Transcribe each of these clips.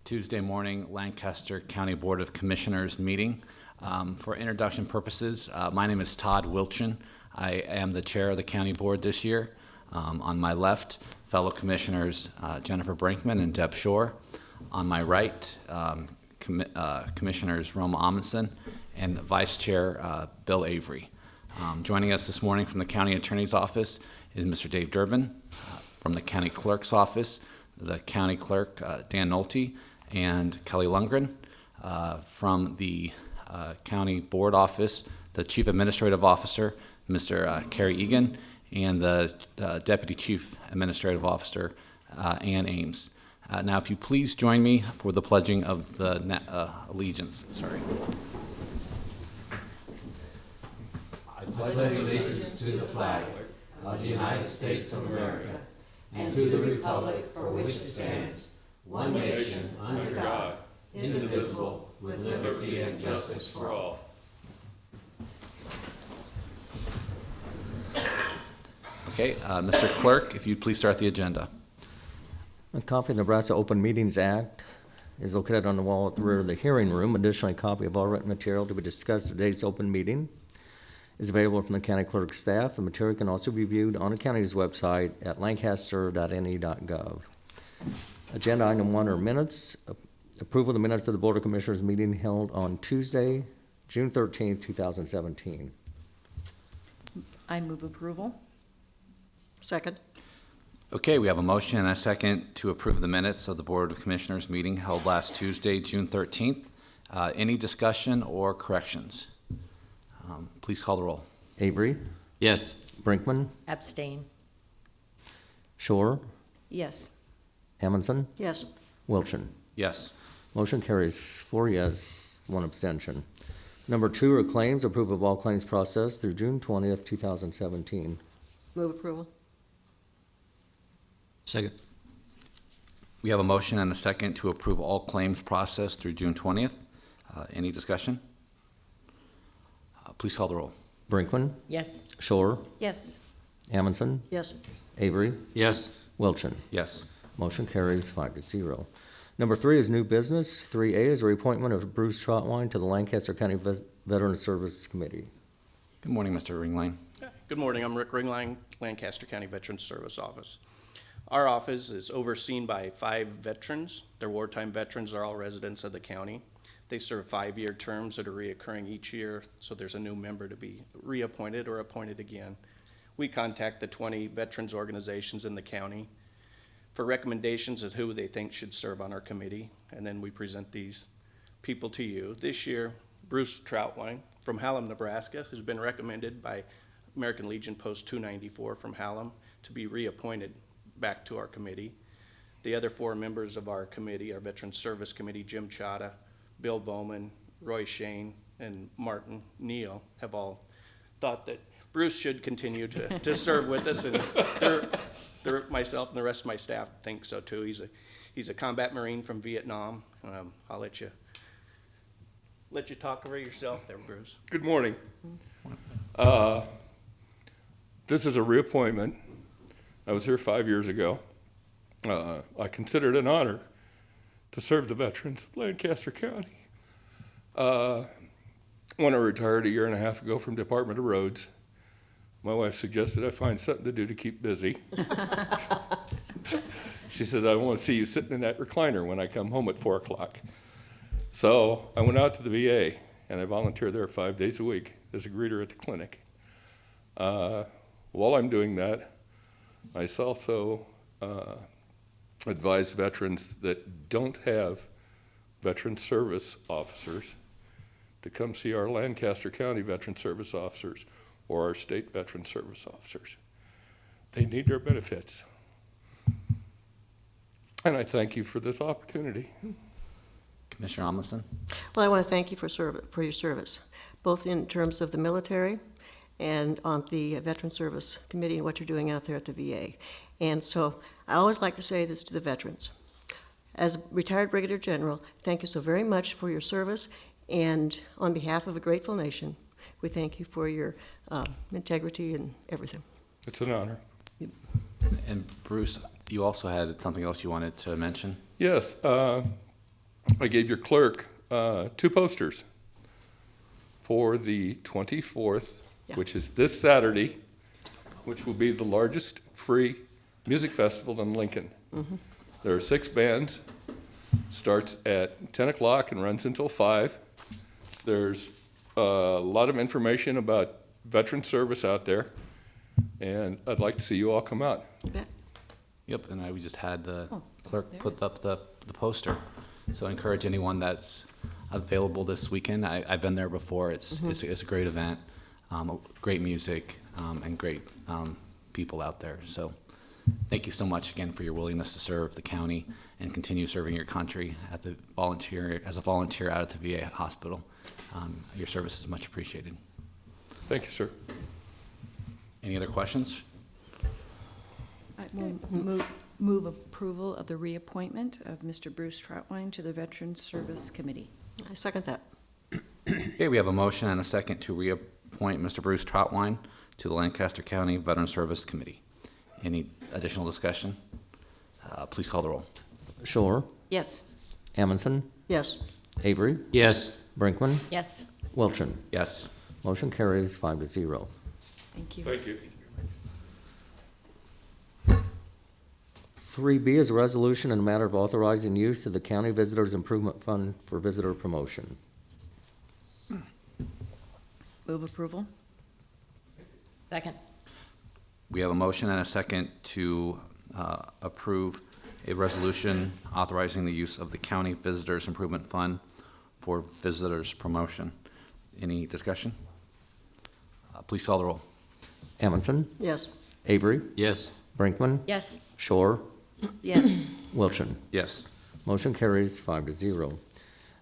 Tuesday morning Lancaster County Board of Commissioners meeting. For introduction purposes, my name is Todd Wilchin. I am the chair of the county board this year. On my left, fellow commissioners Jennifer Brinkman and Deb Shore. On my right, Commissioners Roma Amundsen and Vice Chair Bill Avery. Joining us this morning from the County Attorney's Office is Mr. Dave Durbin. From the County Clerk's Office, the County Clerk Dan Nolte and Kelly Lundgren. From the County Board Office, the Chief Administrative Officer, Mr. Kerry Egan, and the Deputy Chief Administrative Officer, Ann Ames. Now, if you please join me for the pledging of the allegiance. Sorry. I pledge allegiance to the flag of the United States of America and to the republic for which it stands, one nation, under God, indivisible, with liberty and justice for all. Okay, Mr. Clerk, if you'd please start the agenda. A copy of the Nebraska Open Meetings Act is located on the wall at the rear of the hearing room. Additionally, a copy of all written material to be discussed at today's open meeting is available from the county clerk's staff. The material can also be viewed on the county's website at lancaster.ne.gov. Agenda item 1 are minutes. Approval of the minutes of the Board of Commissioners meeting held on Tuesday, June 13th, 2017. I move approval. Second. Okay, we have a motion and a second to approve the minutes of the Board of Commissioners meeting held last Tuesday, June 13th. Any discussion or corrections? Please call the roll. Avery, Yes. Brinkman, Abstain. Shore, Yes. Amundsen, Yes. Wilchin. Yes. Motion carries 4 yes, 1 abstention. Number 2 are claims. Approve of all claims processed through June 20th, 2017. Move approval. Second. We have a motion and a second to approve all claims processed through June 20th. Any discussion? Please call the roll. Brinkman, Yes. Shore, Yes. Amundsen, Yes. Avery, Yes. Wilchin. Yes. Motion carries 5-0. Number 3 is new business. 3A is a reappointment of Bruce Trotwine to the Lancaster County Veteran Service Committee. Good morning, Mr. Ringline. Good morning. I'm Rick Ringline, Lancaster County Veterans Service Office. Our office is overseen by 5 veterans. They're wartime veterans. They're all residents of the county. They serve 5-year terms that are reoccurring each year, so there's a new member to be reappointed or appointed again. We contact the 20 veterans organizations in the county for recommendations of who they think should serve on our committee, and then we present these people to you. This year, Bruce Troutwine from Hallam, Nebraska, has been recommended by American Legion Post 294 from Hallam to be reappointed back to our committee. The other 4 members of our committee, our Veterans Service Committee, Jim Chada, Bill Bowman, Roy Shane, and Martin Neal, have all thought that Bruce should continue to serve with us, and myself and the rest of my staff think so too. He's a combat Marine from Vietnam. I'll let you talk over yourself there, Bruce. Good morning. This is a reappointment. I was here 5 years ago. I consider it an honor to serve the veterans of Lancaster County. When I retired a year and a half ago from Department of Roads, my wife suggested I find something to do to keep busy. She says, I want to see you sitting in that recliner when I come home at 4 o'clock. So I went out to the VA, and I volunteer there 5 days a week as a greeter at the clinic. While I'm doing that, I also advise veterans that don't have veteran service officers to come see our Lancaster County Veteran Service Officers or our state veteran service officers. They need their benefits. And I thank you for this opportunity. Commissioner Amundsen. Well, I want to thank you for your service, both in terms of the military and on the Veteran Service Committee and what you're doing out there at the VA. And so I always like to say this to the veterans. As a retired Brigadier General, thank you so very much for your service, and on behalf of a grateful nation, we thank you for your integrity and everything. It's an honor. And Bruce, You also had something else you wanted to mention? Yes, I gave your clerk 2 posters for the 24th, Yeah. which is this Saturday, which will be the largest free music festival in Lincoln. There are 6 bands, starts at 10 o'clock and runs until 5. There's a lot of information about veteran service out there, and I'd like to see you all come out. You bet. Yep, and we just had the Oh, clerk there it put is. up the poster. So I encourage anyone that's available this weekend. I've been there before. It's a great event, great music, and great people out there. So thank you so much again for your willingness to serve the county and continue serving your country as a volunteer out at the VA hospital. Your service is much appreciated. Thank you, sir. Any other questions? I will move approval of the reappointment of Mr. Bruce Troutwine to the Veterans Service Committee. I second that. Okay, we have a motion and a second to reappoint Mr. Bruce Troutwine to the Lancaster County Veteran Service Committee. Any additional discussion? Please call the roll. Shore, Yes. Amundson, Yes. Avery, Yes. Brinkman, Yes. Wilchin. Yes. Motion carries 5-0. Thank you. Thank you. 3B is a resolution in a matter of authorizing use of the County Visitors Improvement Fund for visitor promotion. Move approval. Second. We have a motion and a second to approve a resolution authorizing the use of the County Visitors Improvement Fund for visitors promotion. Any discussion? Please call the roll. Amundson, Yes. Avery, Yes. Brinkman, Yes. Shore, Yes. Wilchin. Yes. Motion carries 5-0.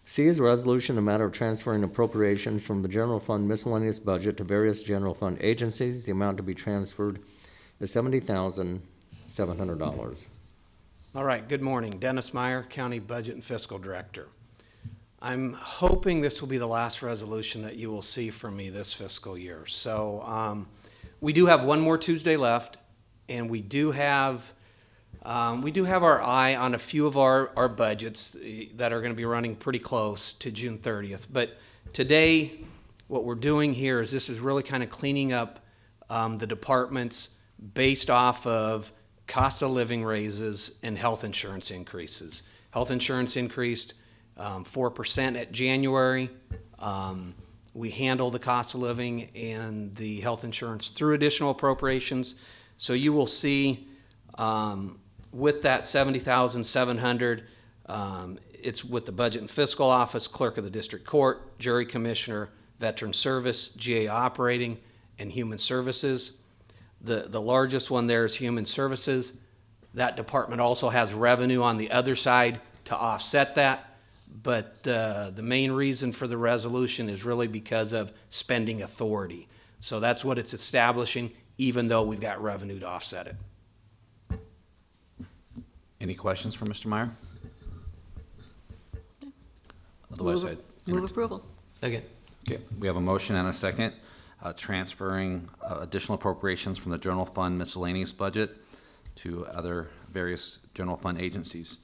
C is a resolution in a matter of transferring appropriations from the general fund miscellaneous budget to various general fund agencies. The amount to be transferred is $70,700. All right, good morning. Dennis Meyer, County Budget and Fiscal Director. I'm hoping this will be the last resolution that you will see from me this fiscal year. So we do have one more Tuesday left, and we do have our eye on a few of our budgets that are going to be running pretty close to June 30th. But today, what we're doing here is this is really kind of cleaning up the departments based off of cost of living raises and health insurance increases. Health insurance increased 4% at January. We handle the cost of living and the health insurance through additional appropriations. So you will see with that $70,700, it's with the Budget and Fiscal Office, Clerk of the District Court, Jury Commissioner, Veteran Service, GA Operating, and Human Services. The largest one there is Human Services. That department also has revenue on the other side to offset that. But the main reason for the resolution is really because of spending authority. So that's what it's establishing, even though we've got revenue to offset it. Any questions for Mr. Meyer? Otherwise, Move approval. Second. Okay, we have a motion and a second, transferring additional appropriations from the general fund miscellaneous budget to other various general fund agencies.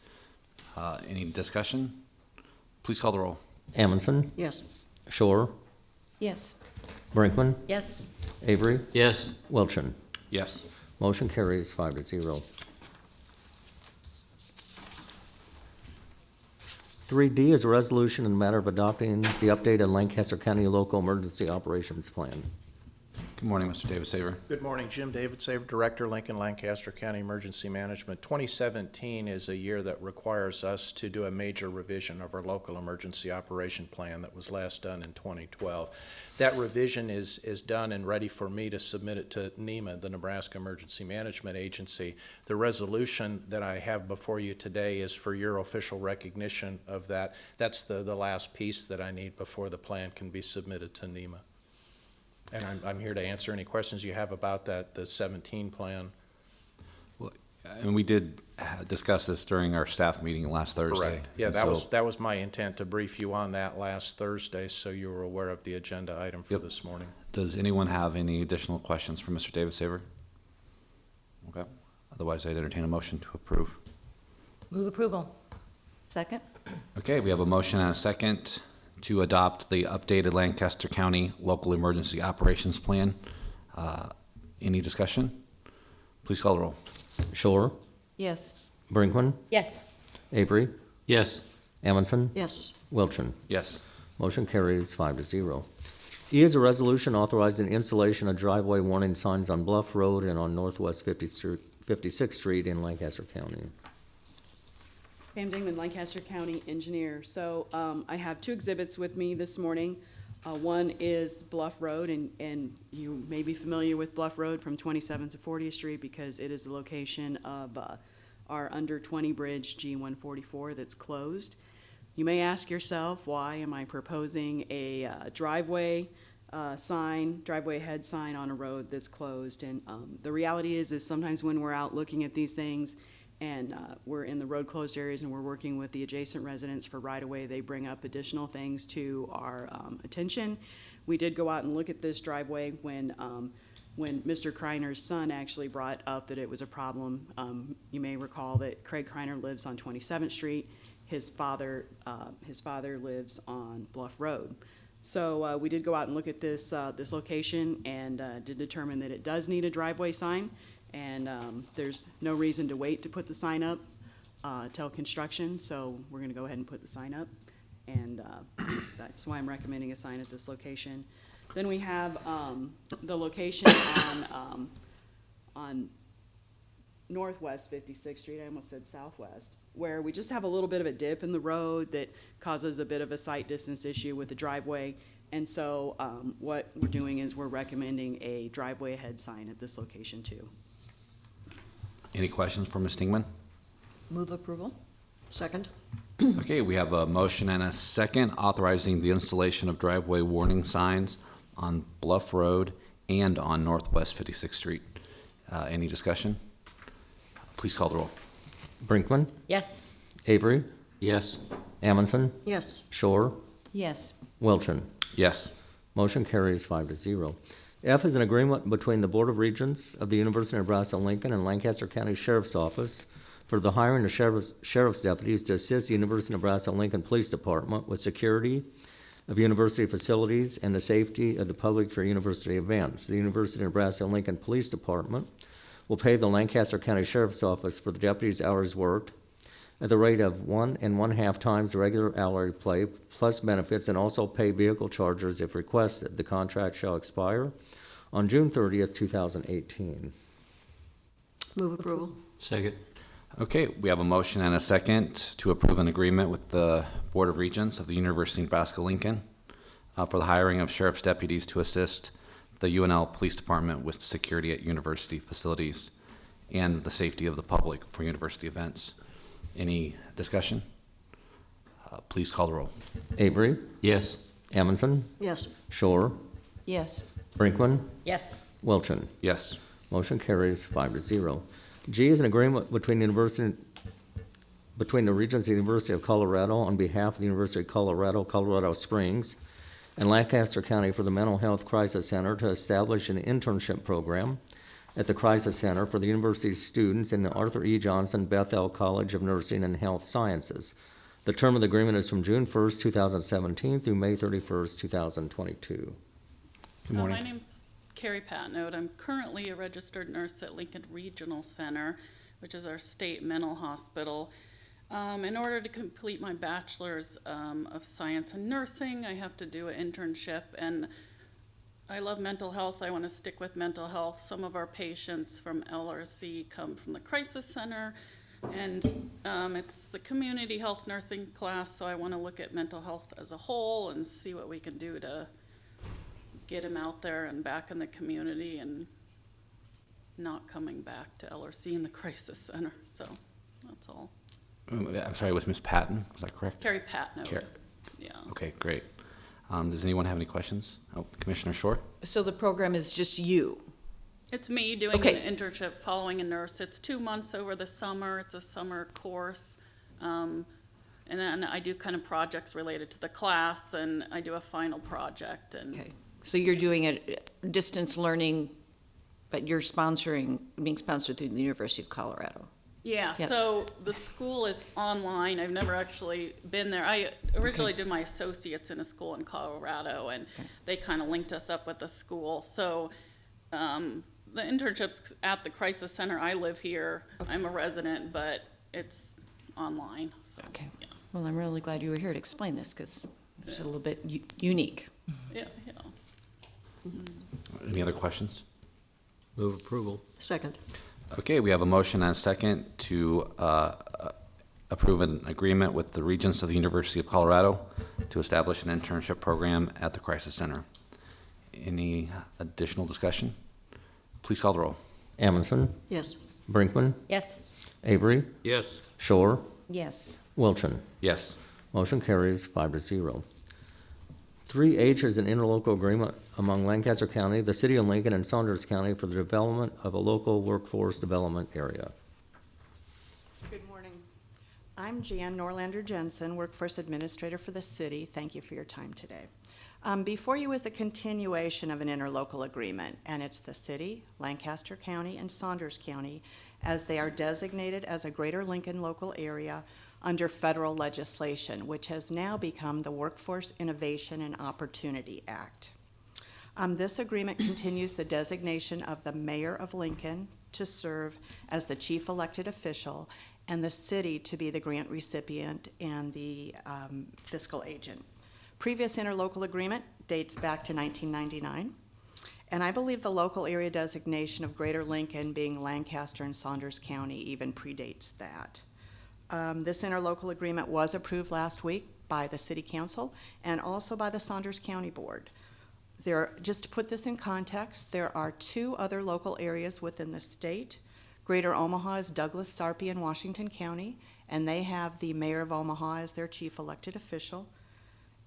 Any discussion? Please call the roll. Amundson, Yes. Shore, Yes. Brinkman, Yes. Avery, Yes. Wilchin. Yes. Motion carries 5-0. 3D is a resolution in the matter of adopting the updated Lancaster County Local Emergency Operations Plan. Good morning, Mr. David Saver. Good morning, Jim David Saver, Director, Lincoln Lancaster County Emergency Management. 2017 is a year that requires us to do a major revision of our local emergency operation plan that was last done in 2012. That revision is done and ready for me to submit it to NEMA, the Nebraska Emergency Management Agency. The resolution that I have before you today is for your official recognition of that. That's the last piece that I need before the plan can be submitted to NEMA. And I'm here to answer any questions you have about that, the 17 plan. And we did discuss this during our staff meeting last Thursday. Correct. Yeah, And that was my intent, to brief you on that last Thursday, so you were aware of the agenda item for Yep. this morning. Does anyone have any additional questions for Mr. David Saver? Okay. Otherwise, I'd entertain a motion to approve. Move approval. Second? Okay, we have a motion and a second to adopt the updated Lancaster County Local Emergency Operations Plan. Any discussion? Please call the roll. Shore, Yes. Brinkman, Yes. Avery, Yes. Amundson, Yes. Wilchin. Yes. Motion carries 5-0. E is a resolution authorizing installation of driveway warning signs on Bluff Road and on Northwest 56th Street in Lancaster County. Pam Dingman, Lancaster County Engineer. So I have two exhibits with me this morning. One is Bluff Road, and you may be familiar with Bluff Road from 27th to 40th Street because it is the location of our under 20 bridge G144 that's closed. You may ask yourself, why am I proposing a driveway head sign on a road that's closed? And the reality is sometimes when we're out looking at these things and we're in the road closed areas and we're working with the adjacent residents for right-of-way, they bring up additional things to our attention. We did go out and look at this driveway when Mr. Kreiner's son actually brought up that it was a problem. You may recall that Craig Kreiner lives on 27th Street. His father lives on Bluff Road. So we did go out and look at this location and did determine that it does need a driveway sign. And there's no reason to wait to put the sign up till construction, so we're gonna go ahead and put the sign up. And that's why I'm recommending a sign at this location. Then we have the location on Northwest 56th Street, I almost said Southwest, where we just have a little bit of a dip in the road that causes a bit of a sight distance issue with the driveway. And so what we're doing is we're recommending a driveway ahead sign at this location too. Any questions for Ms. Dingman? Move approval? Second? Okay, we have a motion and a second authorizing the installation of driveway warning signs on Bluff Road and on Northwest 56th Street. Any discussion? Please call the roll. Brinkman, Yes. Avery, Yes. Amundson, Yes. Shore, Yes. Wilchin. Yes. Motion carries 5-0. F is an agreement between the Board of Regents of the University of Nebraska-Lincoln and Lancaster County Sheriff's Office for the hiring of sheriff's deputies to assist the University of Nebraska-Lincoln Police Department with security of university facilities and the safety of the public for university events. The University of Nebraska-Lincoln Police Department will pay the Lancaster County Sheriff's Office for the deputies' hours worked at the rate of 1 1/2 times the regular hourly pay plus benefits, and also pay vehicle charges if requested. The contract shall expire on June 30th, 2018. Move approval. Second. Okay, we have a motion and a second to approve an agreement with the Board of Regents of the University of Nebraska-Lincoln for the hiring of sheriff's deputies to assist the UNL Police Department with security at university facilities and the safety of the public for university events. Any discussion? Please call the roll. Avery, Yes. Amundson, Yes. Shore, Yes. Brinkman, Yes. Wilchin. Yes. Motion carries 5-0. G is an agreement between the Regency University of Colorado on behalf of the University of Colorado, Colorado Springs, and Lancaster County for the Mental Health Crisis Center to establish an internship program at the Crisis Center for the university students in the Arthur E. Johnson Bethel College of Nursing and Health Sciences. The term of the agreement is from June 1st, 2017 through May 31st, 2022. Good morning. My name's Carrie Patnode. I'm currently a registered nurse at Lincoln Regional Center, which is our state mental hospital. In order to complete my bachelor's of science and nursing, I have to do an internship, and I love mental health. I want to stick with mental health. Some of our patients from LRC come from the Crisis Center, and it's a community health nursing class, so I want to look at mental health as a whole and see what we can do to get them out there and back in the community and not coming back to LRC in the Crisis Center. So that's all. I'm sorry, it was Ms. Patton, was that correct? Carrie Patnode. Carrie. Yeah. Okay, great. Does anyone have any questions? Oh, Commissioner Shore? So the program is just you? It's me doing Okay. an internship following a nurse. It's 2 months over the summer. It's a summer course. And then I do kind of projects related to the class, and I do a final project. And Okay. So you're doing a distance learning But you're being sponsored through the University of Colorado. Yeah, Yep. so the school is online. I've never actually been there. I originally did my associates in a school in Colorado, and they kind of linked us up with the school. So the internships at the Crisis Center, I live here. I'm a resident, but it's online. So, Okay. Yeah, Well, I'm really glad you were here to explain this because it's a little bit unique. yeah. Any other questions? Move approval. Second. Okay, we have a motion and a second to approve an agreement with the Regents of the University of Colorado to establish an internship program at the Crisis Center. Any additional discussion? Please call the roll. Amundson, Yes. Brinkman, Yes. Avery, Yes. Shore, Yes. Wilchin. Yes. Motion carries 5-0. 3H is an interlocal agreement among Lancaster County, the City of Lincoln, and Saunders County for the development of a local workforce development area. Good morning. I'm Jan Norlander Jensen, Workforce Administrator for the city. Thank you for your time today. Before you is a continuation of an interlocal agreement, and it's the city, Lancaster County, and Saunders County, as they are designated as a Greater Lincoln local area under federal legislation, which has now become the Workforce Innovation and Opportunity Act. This agreement continues the designation of the Mayor of Lincoln to serve as the chief elected official and the city to be the grant recipient and the fiscal agent. Previous interlocal agreement dates back to 1999, and I believe the local area designation of Greater Lincoln, being Lancaster and Saunders County, even predates that. This interlocal agreement was approved last week by the City Council and also by the Saunders County Board. Just to put this in context, there are 2 other local areas within the state. Greater Omaha is Douglas, Sarpy, and Washington County, and they have the Mayor of Omaha as their chief elected official.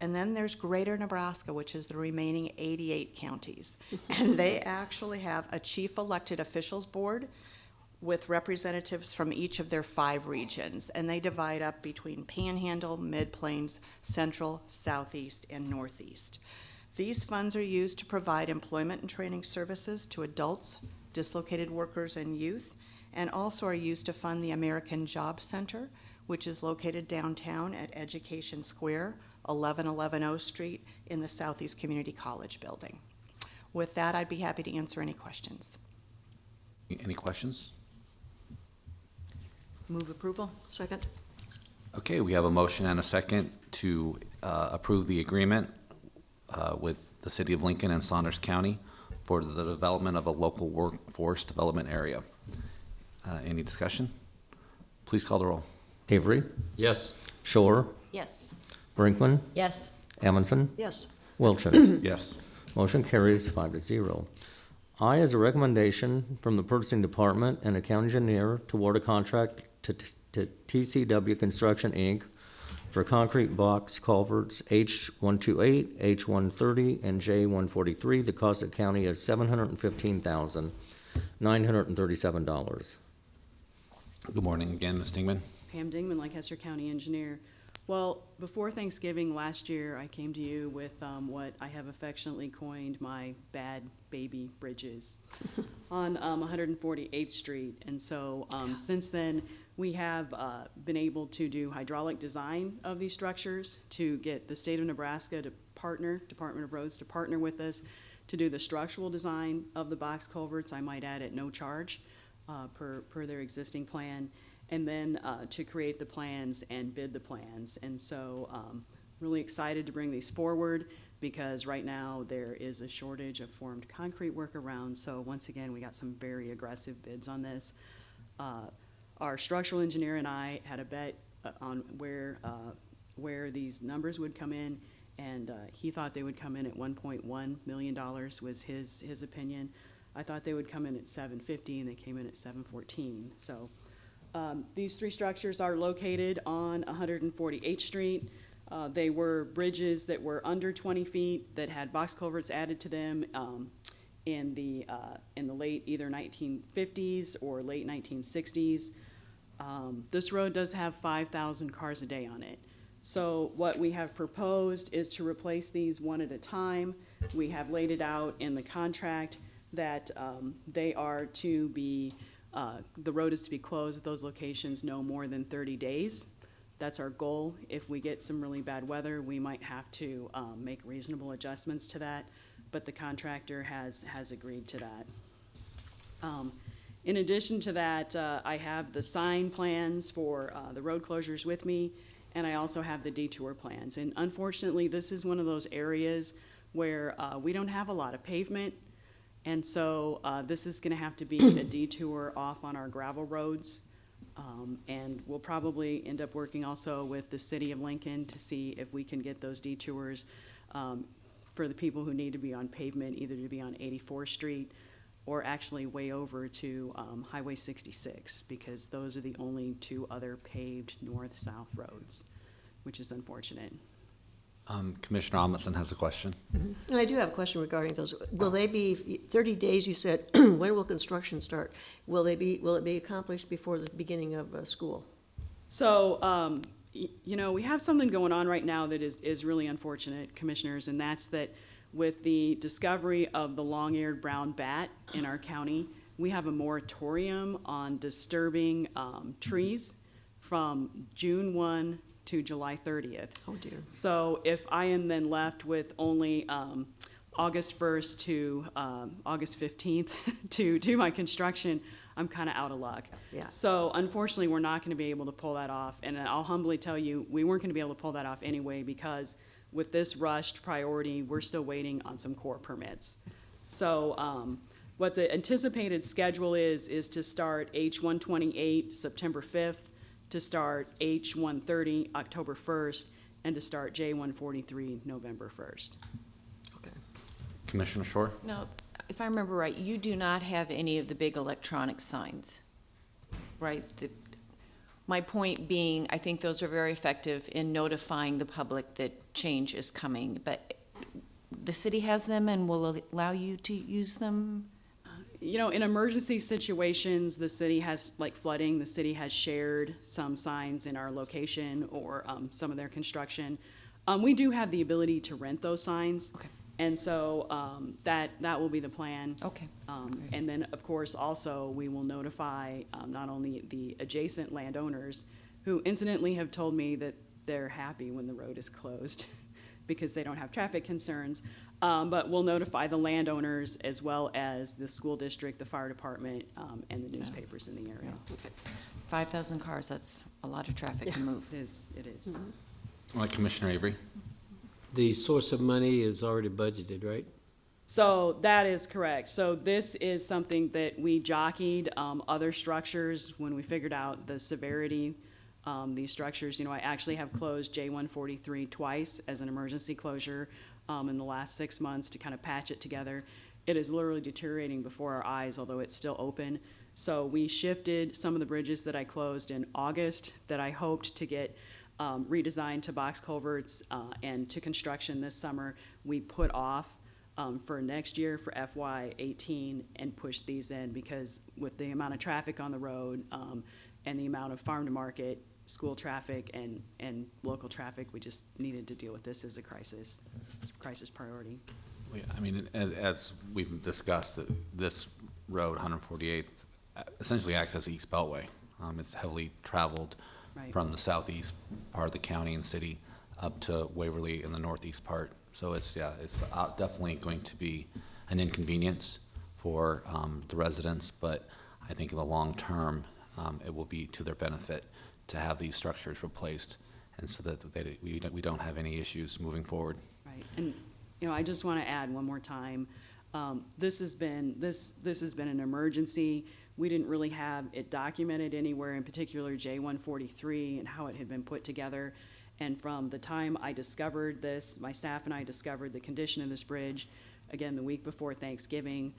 And then there's Greater Nebraska, which is the remaining 88 counties. And they actually have a chief elected officials board with representatives from each of their 5 regions. And they divide up between Panhandle, Mid-Plains, Central, Southeast, and Northeast. These funds are used to provide employment and training services to adults, dislocated workers, and youth, and also are used to fund the American Job Center, which is located downtown at Education Square, 1111 O Street, in the Southeast Community College building. With that, I'd be happy to answer any questions. Any questions? Move approval? Second. Okay, we have a motion and a second to approve the agreement with the City of Lincoln and Saunders County for the development of a local workforce development area. Any discussion? Please call the roll. Avery, Yes. Shore, Yes. Brinkman, Yes. Amundson, Yes. Wilchin. Yes. Motion carries 5-0. I is a recommendation from the purchasing department and the county engineer to award a contract to TCW Construction, Inc. for concrete box culverts H128, H130, and J143. The cost of the county is $715,937. Good morning again, Ms. Dingman. Pam Dingman, Lancaster County Engineer. Well, before Thanksgiving last year, I came to you with what I have affectionately coined my bad baby bridges on 148th Street. And so since then, we have been able to do hydraulic design of these structures to get the state of Nebraska to partner, Department of Roads to partner with us to do the structural design of the box culverts, I might add at no charge per their existing plan. And then to create the plans and bid the plans. And so really excited to bring these forward because right now there is a shortage of formed concrete work around. So once again, we got some very aggressive bids on this. Our structural engineer and I had a bet on where these numbers would come in, and he thought they would come in at $1.1 million was his opinion. I thought they would come in at $750, and they came in at $714. So these 3 structures are located on 148th Street. They were bridges that were under 20 feet that had box culverts added to them in the late either 1950s or late 1960s. This road does have 5,000 cars a day on it. So what we have proposed is to replace these one at a time. We have laid it out in the contract that they are to be, the road is to be closed at those locations no more than 30 days. That's our goal. If we get some really bad weather, we might have to make reasonable adjustments to that, but the contractor has agreed to that. In addition to that, I have the sign plans for the road closures with me, and I also have the detour plans. And unfortunately, this is one of those areas where we don't have a lot of pavement, and so this is gonna have to be a detour off on our gravel roads. And we'll probably end up working also with the city of Lincoln to see if we can get those detours for the people who need to be on pavement, either to be on 84th Street or actually way over to Highway 66, because those are the only two other paved north-south roads, which is unfortunate. Commissioner Amundson has a question. And I do have a question regarding those. Will they be 30 days, you said, when will construction start? Will it be accomplished before the beginning of school? So, you know, we have something going on right now that is really unfortunate, commissioners, and that's that with the discovery of the long-eared brown bat in our county, we have a moratorium on disturbing trees from June 1 to July 30th. Oh, dear. So if I am then left with only August 1st to August 15th to do my construction, I'm kind of out of luck. Yeah. So unfortunately, we're not going to be able to pull that off. And I'll humbly tell you, we weren't going to be able to pull that off anyway, because with this rushed priority, we're still waiting on some core permits. So what the anticipated schedule is to start H-128 September 5th, to start H-130 October 1st, and to start J-143 November 1st. Okay. Commissioner Shore? Now, if I remember right, you do not have any of the big electronic signs, right? My point being, I think those are very effective in notifying the public that change is coming, but the city has them and will allow you to use them? You know, in emergency situations, the city has, like flooding, the city has shared some signs in our location or some of their construction. We do have the ability to rent those signs. Okay. And so that will be the plan. Okay. And then, of course, also, we will notify not only the adjacent landowners, who incidentally have told me that they're happy when the road is closed because they don't have traffic concerns, but we'll notify the landowners as well as the school district, the fire department, and the newspapers in the area. 5,000 cars, that's a lot of traffic to move. It is. Commissioner Avery? The source of money is already budgeted, right? So that is correct. So this is something that we jockeyed other structures when we figured out the severity. These structures, you know, I actually have closed J-143 twice as an emergency closure in the last 6 months to kind of patch it together. It is literally deteriorating before our eyes, although it's still open. So we shifted some of the bridges that I closed in August that I hoped to get redesigned to box culverts and to construction this summer. We put off for next year, for FY18, and push these in because with the amount of traffic on the road and the amount of farm to market, school traffic, and local traffic, we just needed to deal with this as a crisis priority. I mean, as we've discussed, this road, 148th, essentially acts as the East Beltway. It's heavily traveled Right. from the southeast part of the county and city up to Waverly in the northeast part. So it's definitely going to be an inconvenience for the residents, but I think in the long term, it will be to their benefit to have these structures replaced, and so that we don't have any issues moving forward. Right, and, you know, I just want to add one more time, this has been an emergency. We didn't really have it documented anywhere, in particular J-143 and how it had been put together. And from the time I discovered this, my staff and I discovered the condition of this bridge, again, the week before Thanksgiving,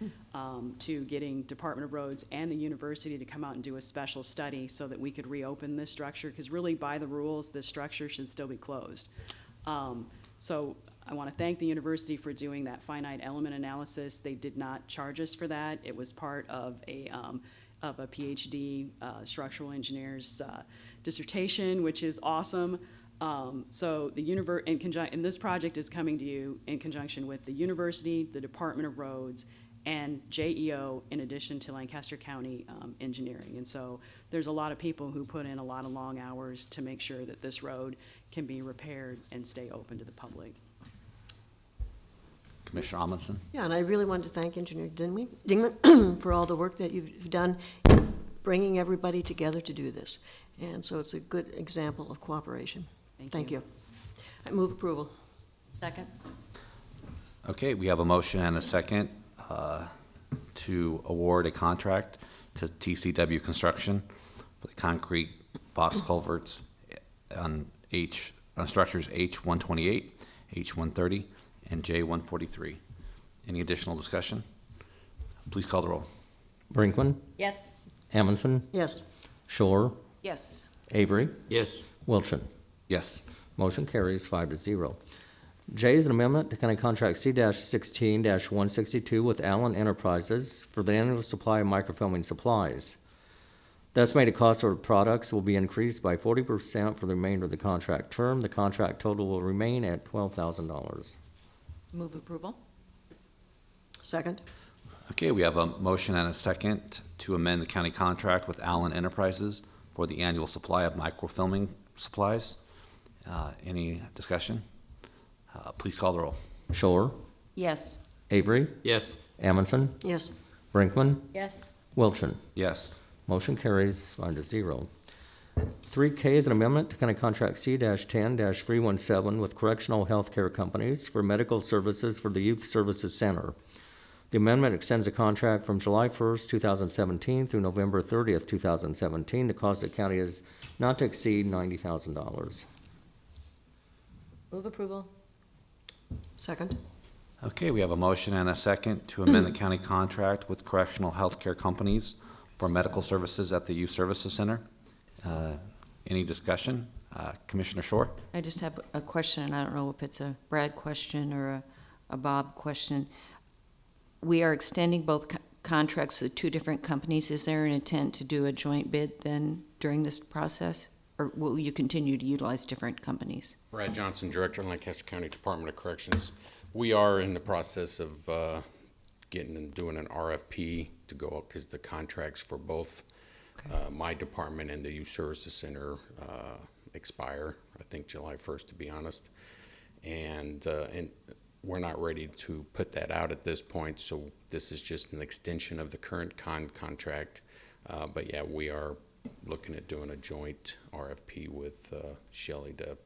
to getting Department of Roads and the university to come out and do a special study so that we could reopen this structure, because really by the rules, this structure should still be closed. So I want to thank the university for doing that finite element analysis. They did not charge us for that. It was part of a PhD structural engineer's dissertation, which is awesome. So the and this project is coming to you in conjunction with the university, the Department of Roads, and JEO in addition to Lancaster County Engineering. And so there's a lot of people who put in a lot of long hours to make sure that this road can be repaired and stay open to the public. Commissioner Amundson? Yeah, and I really wanted to thank Engineer Dingman for all the work that you've done in bringing everybody together to do this. And so it's a good example of cooperation. Thank you. I move approval. Second? Okay, we have a motion and a second to award a contract to TCW Construction for the concrete box culverts on structures H-128, H-130, and J-143. Any additional discussion? Please call the roll. Brinkman, Yes. Amundson, Yes. Shore, Yes. Avery, Yes. Wilchin. Yes. Motion carries 5-0. J is an amendment to county contract C-16-162 with Allen Enterprises for the annual supply of microfilming supplies. The estimated cost of the products will be increased by 40% for the remainder of the contract term. The contract total will remain at $12,000. Move approval? Second? Okay, we have a motion and a second to amend the county contract with Allen Enterprises for the annual supply of microfilming supplies. Any discussion? Please call the roll. Shore, Yes. Avery, Yes. Amundson, Yes. Brinkman, Yes. Wilchin. Yes. Motion carries 5-0. 3K is an amendment to county contract C-10-317 with correctional healthcare companies for medical services for the Youth Services Center. The amendment extends the contract from July 1st, 2017 through November 30th, 2017. The cost of the county is not to exceed $90,000. Move approval? Second? Okay, we have a motion and a second to amend the county contract with correctional healthcare companies for medical services at the Youth Services Center. Any discussion? Commissioner Shore? I just have a question, and I don't know if it's a Brad question or a Bob question. We are extending both contracts with two different companies. Is there an intent to do a joint bid then during this process? Or will you continue to utilize different companies? Brad Johnson, Director, Lancaster County Department of Corrections. We are in the process of getting and doing an RFP to go up because the contracts for both my department and the Youth Services Center expire, I think July 1st, to be honest. And we're not ready to put that out at this point, so this is just an extension of the current contract. But yeah, we are looking at doing a joint RFP with Shelley to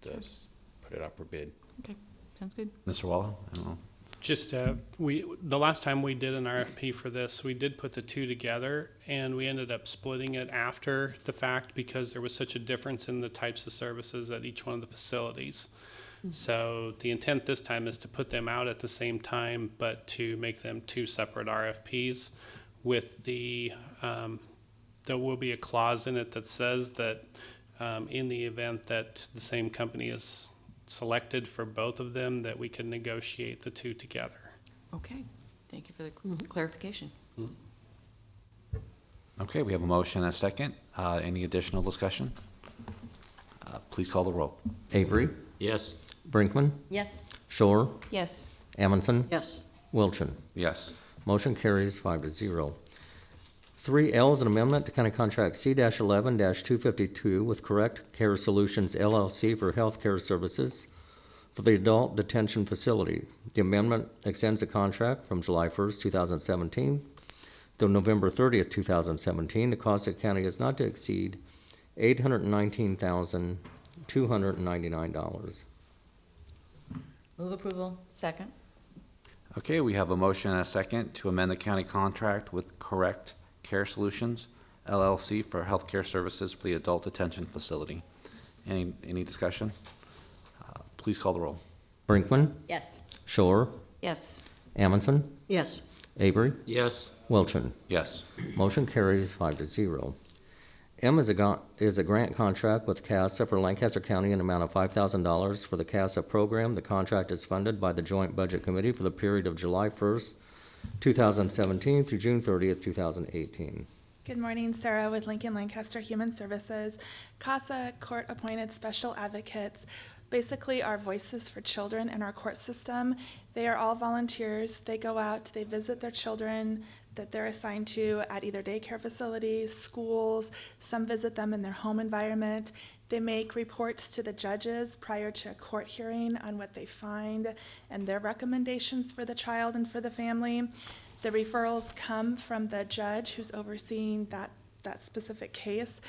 put it up for bid. Okay, sounds good. Mr. Waller? I don't know. Just, the last time we did an RFP for this, we did put the two together, and we ended up splitting it after the fact because there was such a difference in the types of services at each one of the facilities. So the intent this time is to put them out at the same time, but to make them two separate RFPs with there will be a clause in it that says that in the event that the same company is selected for both of them, that we can negotiate the two together. Okay, thank you for the clarification. Okay, we have a motion and a second. Any additional discussion? Please call the roll. Avery, Yes. Brinkman, Yes. Shore, Yes. Amundson, Yes. Wilchin. Yes. Motion carries 5-0. 3L is an amendment to county contract C-11-252 with Correct Care Solutions LLC for healthcare services for the adult detention facility. The amendment extends the contract from July 1st, 2017 through November 30th, 2017. The cost of the county is not to exceed $819,299. Move approval? Second? Okay, we have a motion and a second to amend the county contract with Correct Care Solutions LLC for healthcare services for the adult detention facility. Any discussion? Please call the roll. Brinkman, Yes. Shore, Yes. Amundson, Yes. Avery, Yes. Wilchin. Yes. Motion carries 5-0. M is a grant contract with CASA for Lancaster County in an amount of $5,000 for the CASA program. The contract is funded by the Joint Budget Committee for the period of July 1st, 2017 through June 30th, 2018. Good morning, Sarah with Lincoln Lancaster Human Services. CASA, court-appointed special advocates, basically are voices for children in our court system. They are all volunteers. They go out, they visit their children that they're assigned to at either daycare facilities, schools. Some visit them in their home environment. They make reports to the judges prior to a court hearing on what they find and their recommendations for the child and for the family. The referrals come from the judge who's overseeing that specific case.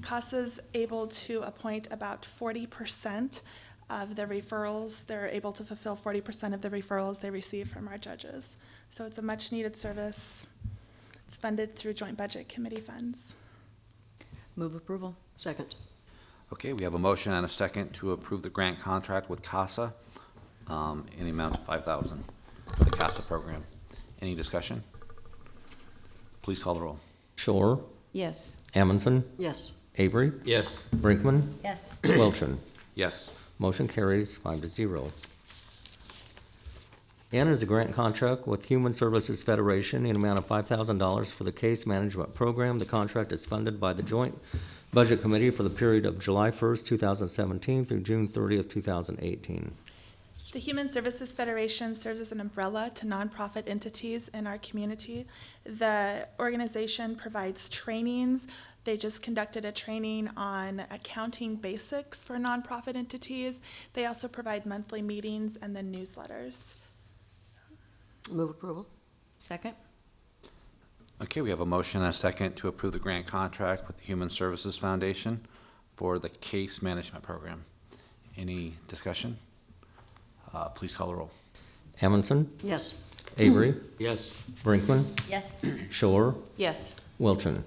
CASA's able to appoint about 40% of the referrals. They're able to fulfill 40% of the referrals they receive from our judges. So it's a much-needed service. It's funded through Joint Budget Committee funds. Move approval. Second. Okay, we have a motion and a second to approve the grant contract with CASA in the amount of $5,000 for the CASA program. Any discussion? Please call the roll. Shore, Yes. Amundson, Yes. Avery, Yes. Brinkman, Yes. Wilchin. Yes. Motion carries 5-0. N is a grant contract with Human Services Federation in an amount of $5,000 for the case management program. The contract is funded by the Joint Budget Committee for the period of July 1st, 2017 through June 30th, 2018. The Human Services Federation serves as an umbrella to nonprofit entities in our community. The organization provides trainings. They just conducted a training on accounting basics for nonprofit entities. They also provide monthly meetings and then newsletters. Move approval. Second? Okay, we have a motion and a second to approve the grant contract with the Human Services Foundation for the case management program. Any discussion? Please call the roll. Amundson, Yes. Avery, Yes. Brinkman, Yes. Shore, Yes. Wilchin.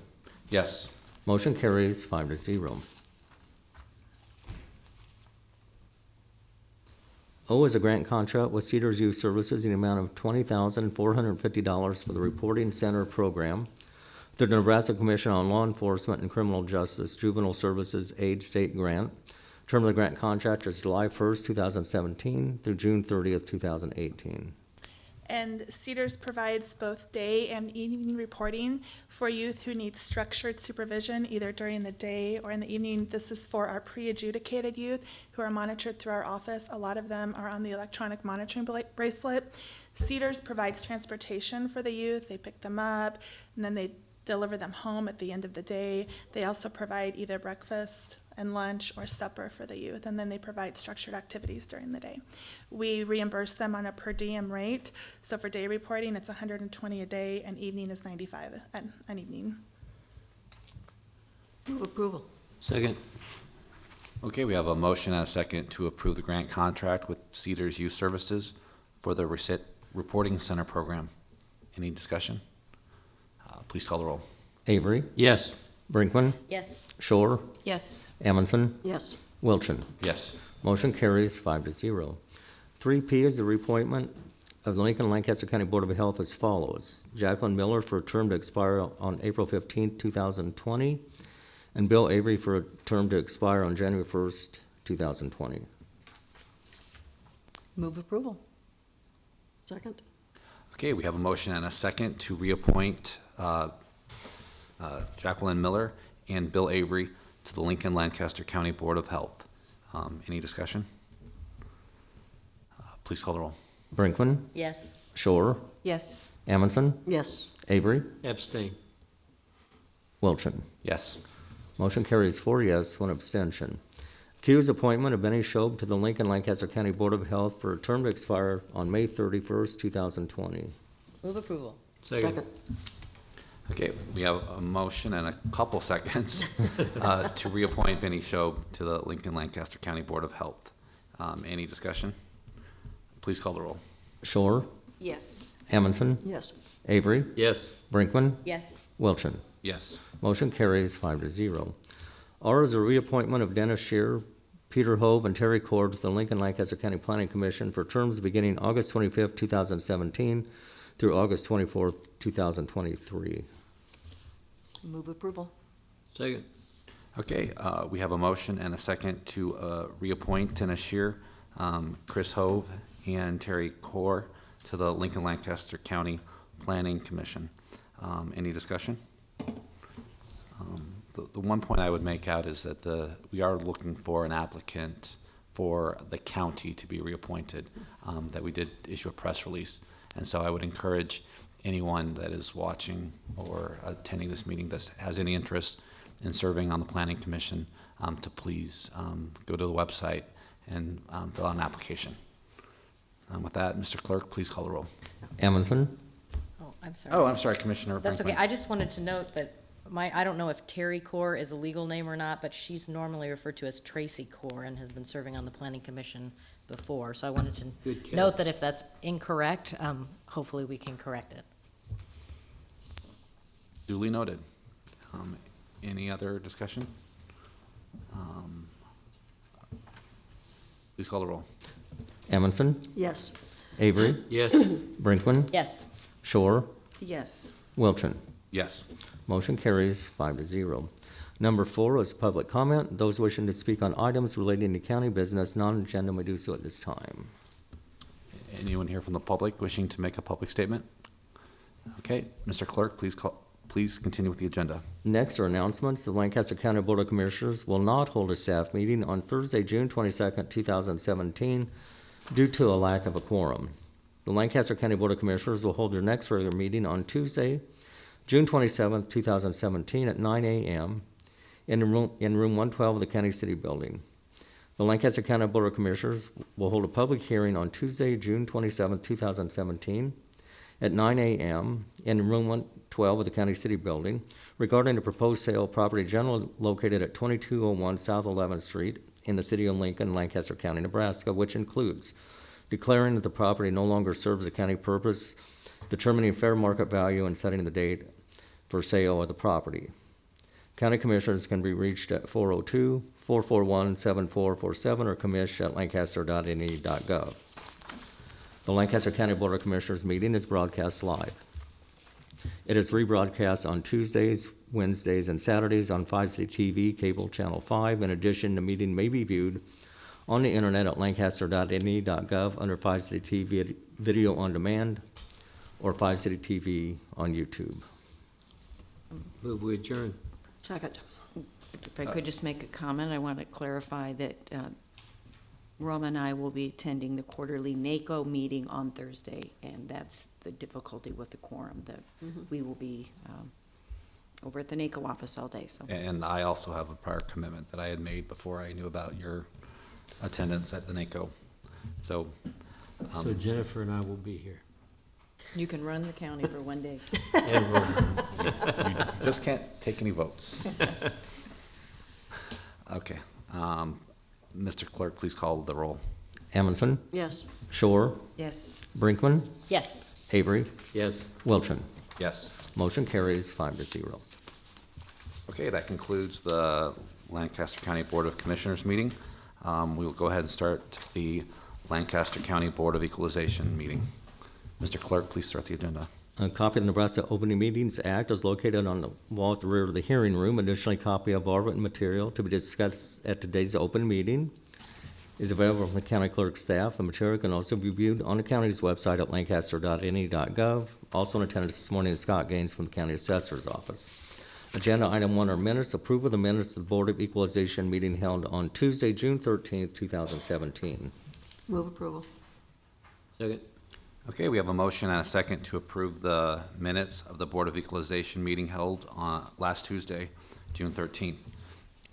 Yes. Motion carries 5-0. O is a grant contract with Cedars Youth Services in the amount of $20,450 for the Reporting Center Program through the Nebraska Commission on Law Enforcement and Criminal Justice Juvenile Services Aid State Grant. Term of the grant contract is July 1st, 2017 through June 30th, 2018. And Cedars provides both day and evening reporting for youth who need structured supervision either during the day or in the evening. This is for our pre-adjudicated youth who are monitored through our office. A lot of them are on the electronic monitoring bracelet. Cedars provides transportation for the youth. They pick them up and then they deliver them home at the end of the day. They also provide either breakfast and lunch or supper for the youth, and then they provide structured activities during the day. We reimburse them on a per diem rate, so for day reporting, it's $120 a day, and evening is $95 an evening. Move approval. Second. Okay, we have a motion and a second to approve the grant contract with Cedars Youth Services for the Reporting Center Program. Any discussion? Please call the roll. Avery, Yes. Brinkman, Yes. Shore, Yes. Amundson, Yes. Wilchin. Yes. Motion carries 5-0. 3P is the reappointment of the Lincoln Lancaster County Board of Health as follows. Jacqueline Miller for a term to expire on April 15, 2020, and Bill Avery for a term to expire on January 1st, 2020. Move approval. Second. Okay, we have a motion and a second to reappoint Jacqueline Miller and Bill Avery to the Lincoln Lancaster County Board of Health. Any discussion? Please call the roll. Brinkman, Yes. Shore, Yes. Amundson, Yes. Avery, Abstain. Wilchin. Yes. Motion carries 4 yes, 1 abstention. Q is appointment of Benny Shob to the Lincoln Lancaster County Board of Health for a term to expire on May 31st, 2020. Move approval. Second. Okay, we have a motion and a couple seconds to reappoint Benny Shob to the Lincoln Lancaster County Board of Health. Any discussion? Please call the roll. Shore, Yes. Amundson, Yes. Avery, Yes. Brinkman, Yes. Wilchin. Yes. Motion carries 5-0. R is a reappointment of Dennis Shear, Peter Hove, and Terry Cord to the Lincoln Lancaster County Planning Commission for terms beginning August 25th, 2017 through August 24th, 2023. Move approval. Second. Okay, we have a motion and a second to reappoint Dennis Shear, Chris Hove, and Terry Core to the Lincoln Lancaster County Planning Commission. Any discussion? the one point I would make out is that we are looking for an applicant for the county to be reappointed, that we did issue a press release. And so I would encourage anyone that is watching or attending this meeting that has any interest in serving on the Planning Commission to please go to the website and fill out an application. With that, Mr. Clerk, please call the roll. Amundson, Oh, I'm sorry. Oh, I'm sorry, Commissioner That's okay. Brinkman. I just wanted to note that I don't know if Terry Core is a legal name or not, but she's normally referred to as Tracy Core and has been serving on the Planning Commission before. So I wanted to note that if that's incorrect, hopefully we can correct it. Duly noted. Any other discussion? Please call the roll. Amundson, Yes. Avery, Yes. Brinkman, Yes. Shore, Yes. Wilchin. Yes. Motion carries 5-0. Number 4 is public comment. Those wishing to speak on items relating to county business, non-agenda, may do so at this time. Anyone here from the public wishing to make a public statement? Okay, Mr. Clerk, please continue with the agenda. Next are announcements. The Lancaster County Board of Commissioners will not hold a staff meeting on Thursday, June 22nd, 2017, due to a lack of a quorum. The Lancaster County Board of Commissioners will hold their next regular meeting on Tuesday, June 27th, 2017, at 9 a.m. in room 112 of the County City Building. The Lancaster County Board of Commissioners will hold a public hearing on Tuesday, June 27th, 2017, at 9 a.m. in room 112 of the County City Building regarding the proposed sale of property generally located at 2201 South 11th Street in the city of Lincoln, Lancaster County, Nebraska, which includes declaring that the property no longer serves the county purpose, determining fair market value, and setting the date for sale of the property. County Commissioners can be reached at 402-441-7447 or commish@lancaster.ne.gov. The Lancaster County Board of Commissioners meeting is broadcast live. It is rebroadcast on Tuesdays, Wednesdays, and Saturdays on 5 City TV, cable channel 5. In addition, the meeting may be viewed on the internet at lancaster.ne.gov under 5 City TV video on demand or 5 City TV on YouTube. Move we adjourn. Second. If I could just make a comment, I want to clarify that Roma and I will be attending the quarterly NACO meeting on Thursday, and that's the difficulty with the quorum, that we will be over at the NACO office all day, so. And I also have a prior commitment that I had made before I knew about your attendance at the NACO. So, So Jennifer and I will be here. You can run the county for one day. And we'll- you just can't take any votes. Okay. Mr. Clerk, please call the roll. Amundson, Yes. Shore, Yes. Brinkman, Yes. Avery, Yes. Wilchin. Yes. Motion carries 5-0. Okay, that concludes the Lancaster County Board of Commissioners meeting. We will go ahead and start the Lancaster County Board of Equalization meeting. Mr. Clerk, please start the agenda. A copy of the Nebraska Open Meetings Act is located on the wall at the rear of the hearing room. Additionally, a copy of all written material to be discussed at today's open meeting is available from the county clerk staff. The material can also be viewed on the county's website at lancaster.ne.gov. Also in attendance this morning is Scott Gaines from the county assessor's office. Agenda item 1 are minutes. Approval of the minutes of the Board of Equalization meeting held on Tuesday, June 13th, 2017. Move approval. Second. Okay, we have a motion and a second to approve the minutes of the Board of Equalization meeting held on last Tuesday, June 13th.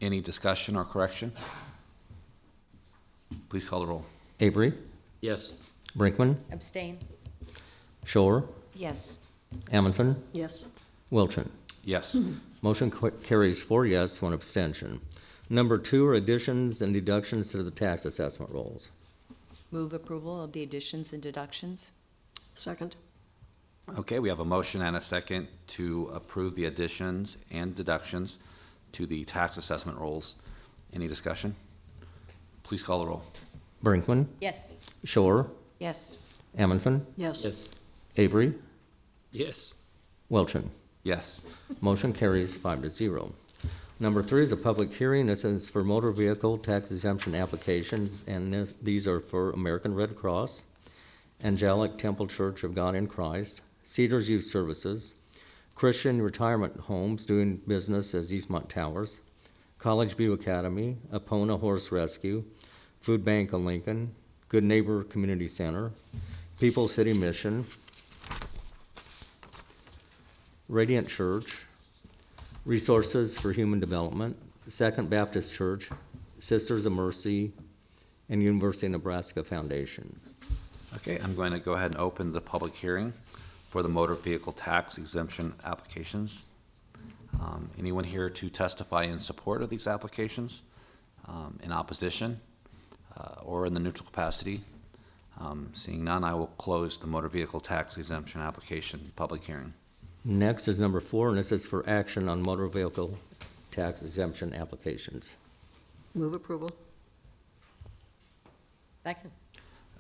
Any discussion or correction? Please call the roll. Avery, Yes. Brinkman, Abstain. Shore, Yes. Amundson, Yes. Wilchin. Yes. Motion carries 4 yes, 1 abstention. Number 2 are additions and deductions to the tax assessment rolls. Move approval of the additions and deductions? Second. Okay, we have a motion and a second to approve the additions and deductions to the tax assessment rolls. Any discussion? Please call the roll. Brinkman, Yes. Shore, Yes. Amundson, Yes. Avery, Yes. Wilchin. Yes. Motion carries 5-0. Number 3 is a public hearing. This is for motor vehicle tax exemption applications, and these are for American Red Cross, Angelic Temple Church of God in Christ, Cedars Youth Services, Christian Retirement Homes doing business as Eastmont Towers, College View Academy, Epona Horse Rescue, Food Bank of Lincoln, Good Neighbor Community Center, People City Mission, Radiant Church, Resources for Human Development, Second Baptist Church, Sisters of Mercy, and University of Nebraska Foundation. Okay, I'm going to go ahead and open the public hearing for the motor vehicle tax exemption applications. Anyone here to testify in support of these applications, in opposition, or in the neutral capacity? Seeing none, I will close the motor vehicle tax exemption application public hearing. Next is number 4, and this is for action on motor vehicle tax exemption applications. Move approval. Second.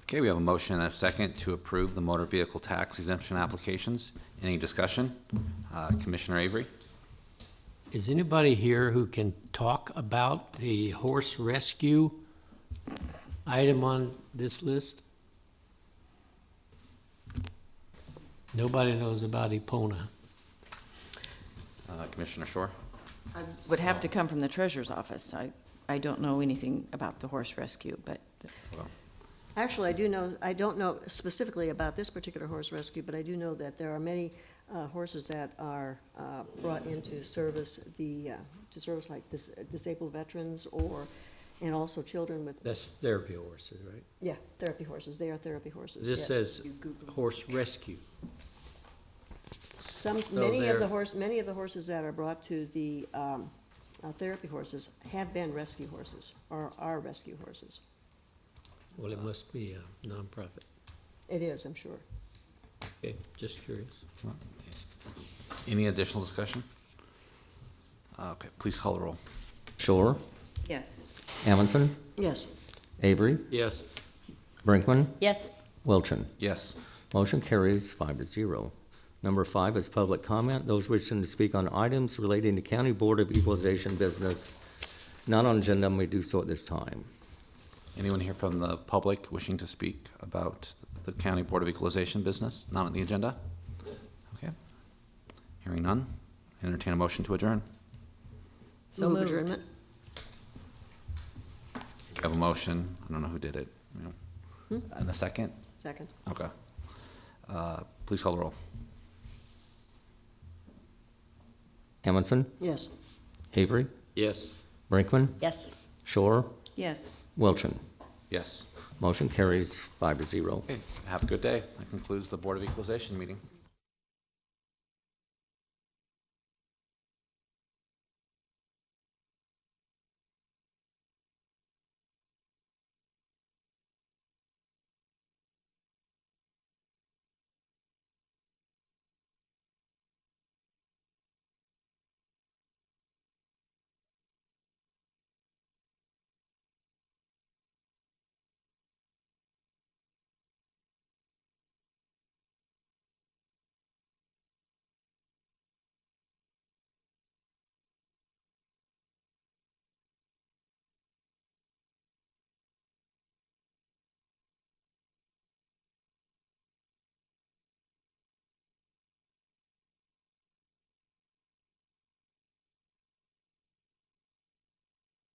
Okay, we have a motion and a second to approve the motor vehicle tax exemption applications. Any discussion? Commissioner Avery? Is anybody here who can talk about the horse rescue item on this list? Nobody knows about Epona. Commissioner Shore? I would have to come from the treasurer's office. I don't know anything about the horse rescue, but. Actually, I don't know specifically about this particular horse rescue, but I do know that there are many horses that are brought into service, to service like disabled veterans and also children with. That's therapy horses, right? Yeah, therapy horses. They are therapy horses. This yes. says horse rescue. Many of the horses that are brought to the therapy horses have been rescue horses or are rescue horses. Well, it must be a nonprofit. It is, I'm sure. Okay, just curious. Any additional discussion? Okay, please call the roll. Shore, Yes. Amundson, Yes. Avery, Yes. Brinkman, Yes. Wilchin. Yes. Motion carries 5-0. Number 5 is public comment. Those wishing to speak on items relating to County Board of Equalization business not on agenda may do so at this time. Anyone here from the public wishing to speak about the County Board of Equalization business, not on the agenda? Okay. Hearing none, entertain a motion to adjourn. So Move moved. adjournment. We have a motion, I don't know who did it. And a second? Second. Okay. Please call the roll. Amundson, Yes. Avery, Yes. Brinkman, Yes. Shore, Yes. Wilchin. Yes. Motion carries 5-0. Okay, have a good day. That concludes the Board of Equalization meeting.